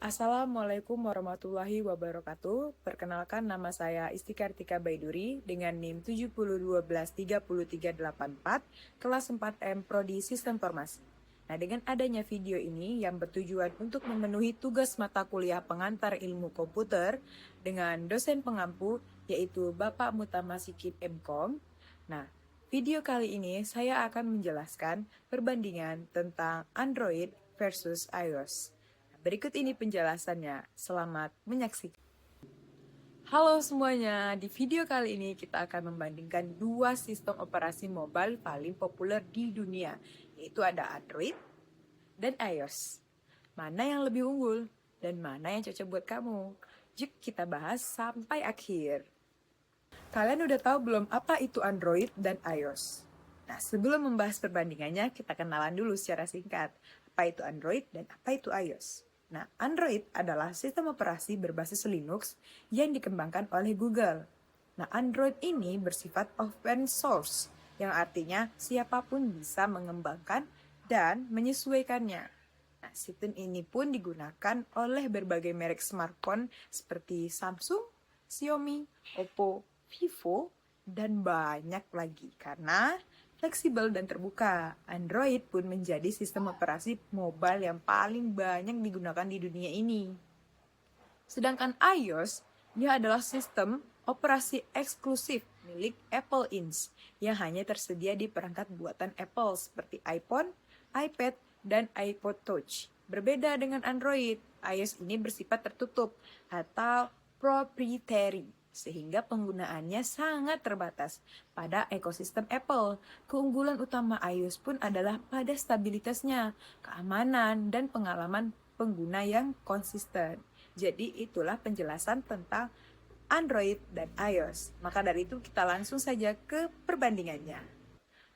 Assalamualaikum warahmatullahi wabarakatuh. Perkenalkan, nama saya Isti Kartika Baiduri dengan NIM 70123384 kelas 4M Prodi Sistem Informasi. Nah, dengan adanya video ini yang bertujuan untuk memenuhi tugas mata kuliah pengantar ilmu komputer dengan dosen pengampu yaitu Bapak Mutamasikib MKom. Nah, video kali ini saya akan menjelaskan perbandingan tentang Android versus iOS. Berikut ini penjelasannya. Selamat menyaksikan. Halo semuanya, di video kali ini kita akan membandingkan dua sistem operasi mobile paling populer di dunia, yaitu ada Android dan iOS. Mana yang lebih unggul dan mana yang cocok buat kamu? Yuk kita bahas sampai akhir. Kalian udah tahu belum apa itu Android dan iOS? Nah, sebelum membahas perbandingannya, kita kenalan dulu secara singkat. Apa itu Android dan apa itu iOS? Nah, Android adalah sistem operasi berbasis Linux yang dikembangkan oleh Google. Nah, Android ini bersifat open source, yang artinya siapapun bisa mengembangkan dan menyesuaikannya. Nah, sistem ini pun digunakan oleh berbagai merek smartphone seperti Samsung, Xiaomi, Oppo, Vivo, dan banyak lagi. Karena fleksibel dan terbuka, Android pun menjadi sistem operasi mobile yang paling banyak digunakan di dunia ini. Sedangkan iOS, dia adalah sistem operasi eksklusif milik Apple Inc. yang hanya tersedia di perangkat buatan Apple seperti iPhone, iPad, dan iPod Touch. Berbeda dengan Android, iOS ini bersifat tertutup atau proprietary, sehingga penggunaannya sangat terbatas pada ekosistem Apple. Keunggulan utama iOS pun adalah pada stabilitasnya, keamanan, dan pengalaman pengguna yang konsisten. Jadi itulah penjelasan tentang Android dan iOS. Maka dari itu kita langsung saja ke perbandingannya.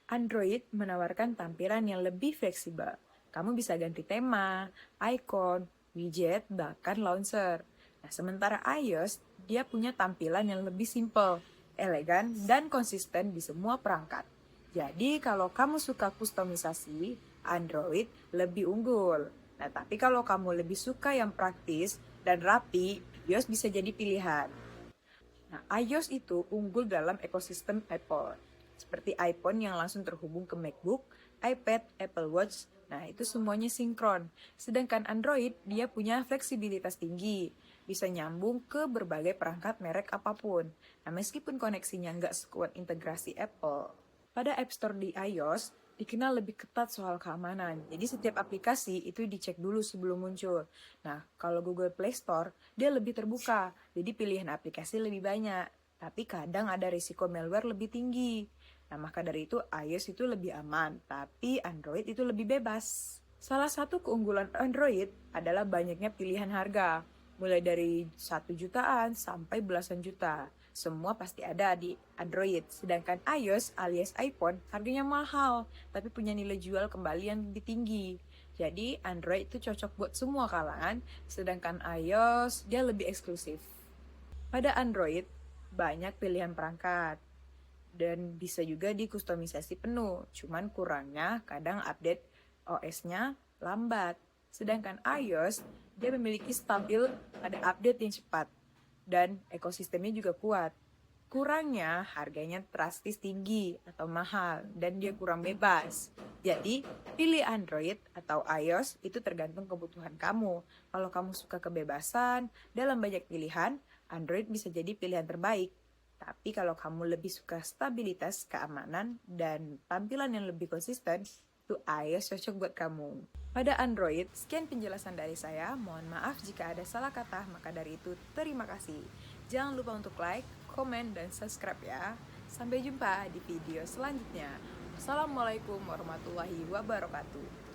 Android menawarkan tampilan yang lebih fleksibel. Kamu bisa ganti tema, icon, widget, bahkan launcher. Nah, sementara iOS, dia punya tampilan yang lebih simple, elegan, dan konsisten di semua perangkat. Jadi, kalau kamu suka kustomisasi, Android lebih unggul. Nah, tapi kalau kamu lebih suka yang praktis dan rapi, iOS bisa jadi pilihan. Nah, iOS itu unggul dalam ekosistem Apple, seperti iPhone yang langsung terhubung ke MacBook, iPad, Apple Watch. Nah, itu semuanya sinkron. Sedangkan Android, dia punya fleksibilitas tinggi, bisa nyambung ke berbagai perangkat merek apapun. Nah, meskipun koneksinya nggak sekuat integrasi Apple, pada App Store di iOS dikenal lebih ketat soal keamanan. Jadi setiap aplikasi itu dicek dulu sebelum muncul. Nah, kalau Google Play Store, dia lebih terbuka, jadi pilihan aplikasi lebih banyak. Tapi kadang ada risiko malware lebih tinggi. Nah, maka dari itu iOS itu lebih aman, tapi Android itu lebih bebas. Salah satu keunggulan Android adalah banyaknya pilihan harga, mulai dari 1 jutaan sampai belasan juta. Semua pasti ada di Android, sedangkan iOS alias iPhone harganya mahal, tapi punya nilai jual kembali yang lebih tinggi. Jadi Android itu cocok buat semua kalangan, sedangkan iOS dia lebih eksklusif. Pada Android, banyak pilihan perangkat, dan bisa juga dikustomisasi penuh, cuman kurangnya kadang update OS-nya lambat. Sedangkan iOS, dia memiliki stabil pada update yang cepat, dan ekosistemnya juga kuat. Kurangnya harganya drastis tinggi atau mahal, dan dia kurang bebas. Jadi, pilih Android atau iOS itu tergantung kebutuhan kamu. Kalau kamu suka kebebasan dalam banyak pilihan, Android bisa jadi pilihan terbaik. Tapi kalau kamu lebih suka stabilitas, keamanan, dan tampilan yang lebih konsisten, itu iOS cocok buat kamu. Pada Android, sekian penjelasan dari saya. Mohon maaf jika ada salah kata, maka dari itu terima kasih. Jangan lupa untuk like, komen, dan subscribe ya. Sampai jumpa di video selanjutnya. Assalamualaikum warahmatullahi wabarakatuh.